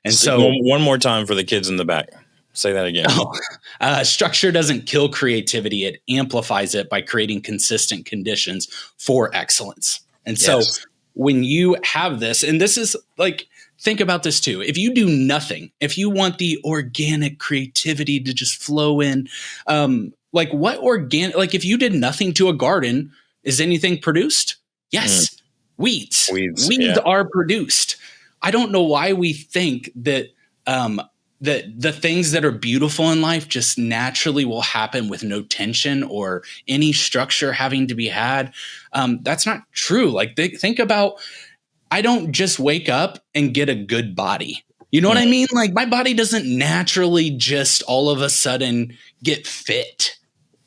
And so one more time for the kids in the back. Say that again. Structure doesn't kill creativity. It amplifies it by creating consistent conditions for excellence. And so when you have this, and this is like, think about this too. If you do nothing, if you want the organic creativity to just flow in, like if you did nothing to a garden, is anything produced? Yes. Weeds are produced. I don't know why we think that, that the things that are beautiful in life just naturally will happen with no tension or any structure having to be had. That's not true. Like think about, I don't just wake up and get a good body. You know what I mean? Like my body doesn't naturally just all of a sudden get fit.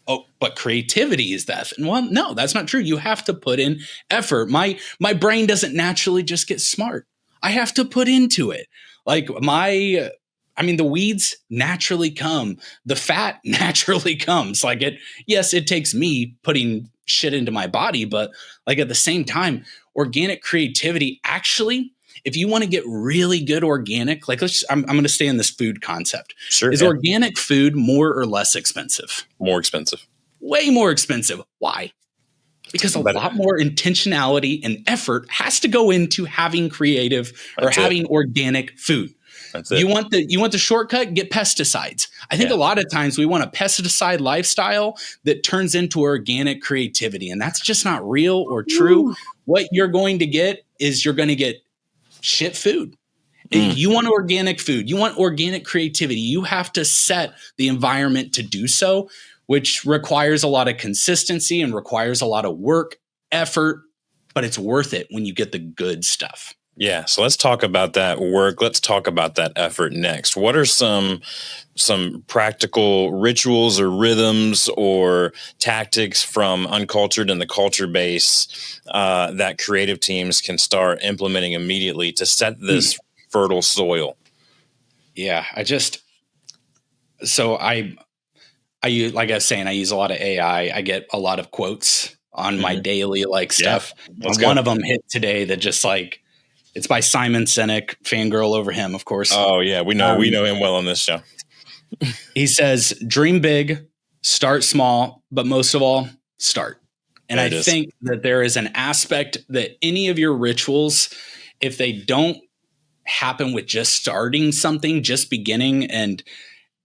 Oh, but creativity is that. Well, no, that's not true. You have to put in effort. My brain doesn't naturally just get smart. I have to put into it. Like the weeds naturally come. The fat naturally comes. Like it takes me putting shit into my body, but like at the same time, organic creativity actually, if you want to get really good organic, like I'm going to stay in this food concept. Sure. Is organic food more or less expensive? More expensive. Way more expensive. Why? Because a lot more intentionality and effort has to go into having creative or having organic food. That's it. You want the shortcut? Get pesticides. I think a lot of times we want a pesticide lifestyle that turns into organic creativity, and that's just not real or true. What you're going to get is you're going to get shit food. You want organic food. You want organic creativity. You have to set the environment to do so, which requires a lot of consistency and requires a lot of work, effort, but it's worth it when you get the good stuff. Yeah. So let's talk about that work. Let's talk about that effort next. What are some practical rituals or rhythms or tactics from uncultured and the culture base that creative teams can start implementing immediately to set this fertile soil? Yeah. Like I was saying, I use a lot of AI. I get a lot of quotes on my daily stuff. One of them hit today that just it's by Simon Sinek, fangirl over him, of course. Oh yeah. We know him well on this show. He says, dream big, start small, but most of all, start. And I think that there is an aspect that any of your rituals, if they don't happen with just starting something, just beginning, and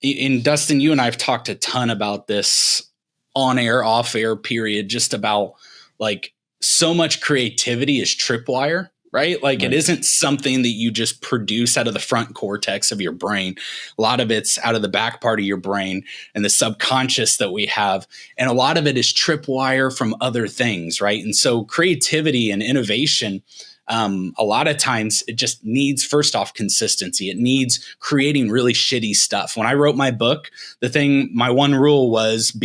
in Dustin, you and I have talked a ton about this on air, off air period, just about so much creativity is tripwire. Right? It isn't something that you just produce out of the front cortex of your brain. A lot of it's out of the back part of your brain and the subconscious that we have. And a lot of it is tripwire from other things, right? And so creativity and innovation, a lot of times it just needs, first off, consistency. It needs creating really shitty stuff. When I wrote my book, my one rule was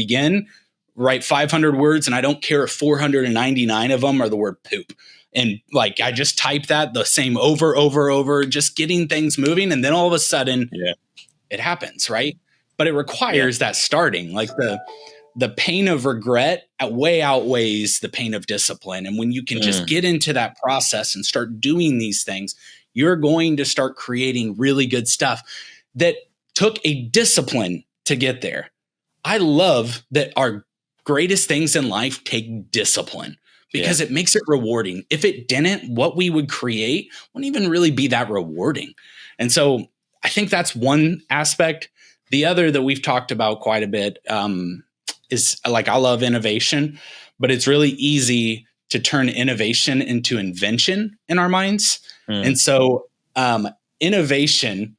write 500 words, and I don't care if 499 of them are the word poop. And I just type that the same over, just getting things moving. And then all of a sudden it happens. Right. But it requires that starting, the pain of regret way outweighs the pain of discipline. And when you can just get into that process and start doing these things, you're going to start creating really good stuff that took a discipline to get there. I love that our greatest things in life take discipline. Because it makes it rewarding. If it didn't, what we would create wouldn't even really be that rewarding. And so I think that's one aspect. The other that we've talked about quite a bit is I love innovation, but it's really easy to turn innovation into invention in our minds. And so innovation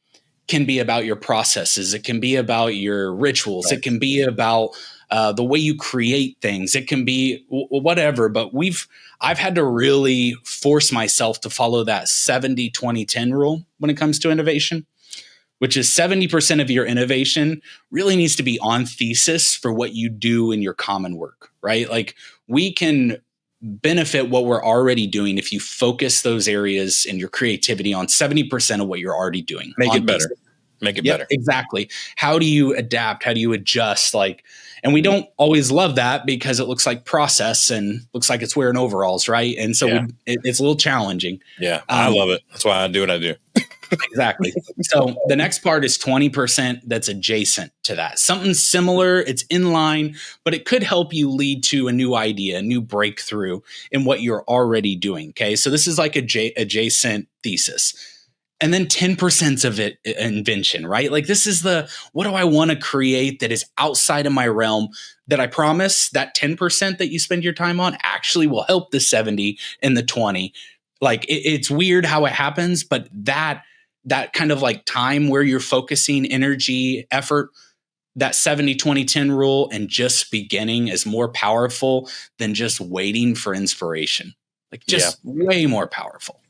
can be about your processes. It can be about your rituals. Right. It can be about the way you create things. It can be whatever, but I've had to really force myself to follow that 70-20-10 rule when it comes to innovation, which is 70% of your innovation really needs to be on thesis for what you do in your common work, right? We can benefit what we're already doing if you focus those areas and your creativity on 70% of what you're already doing. Make it better. Make it better. Exactly. How do you adapt? How do you adjust? And we don't always love that because it looks like process and looks like it's wearing overalls, right? And so it's a little challenging. Yeah, I love it. That's why I do what I do. Exactly. So the next part is 20% that's adjacent to that. Something similar, it's in line, but it could help you lead to a new idea, a new breakthrough in what you're already doing. Okay. So this is like a adjacent thesis. And then 10% of it invention, right? Like this is what do I want to create that is outside of my realm that I promise that 10% that you spend your time on actually will help the 70 and the 20. Like it's weird how it happens, but that kind of like time where you're focusing energy, effort, that 70-20-10 rule and just beginning is more powerful than just waiting for inspiration. Like just way more powerful.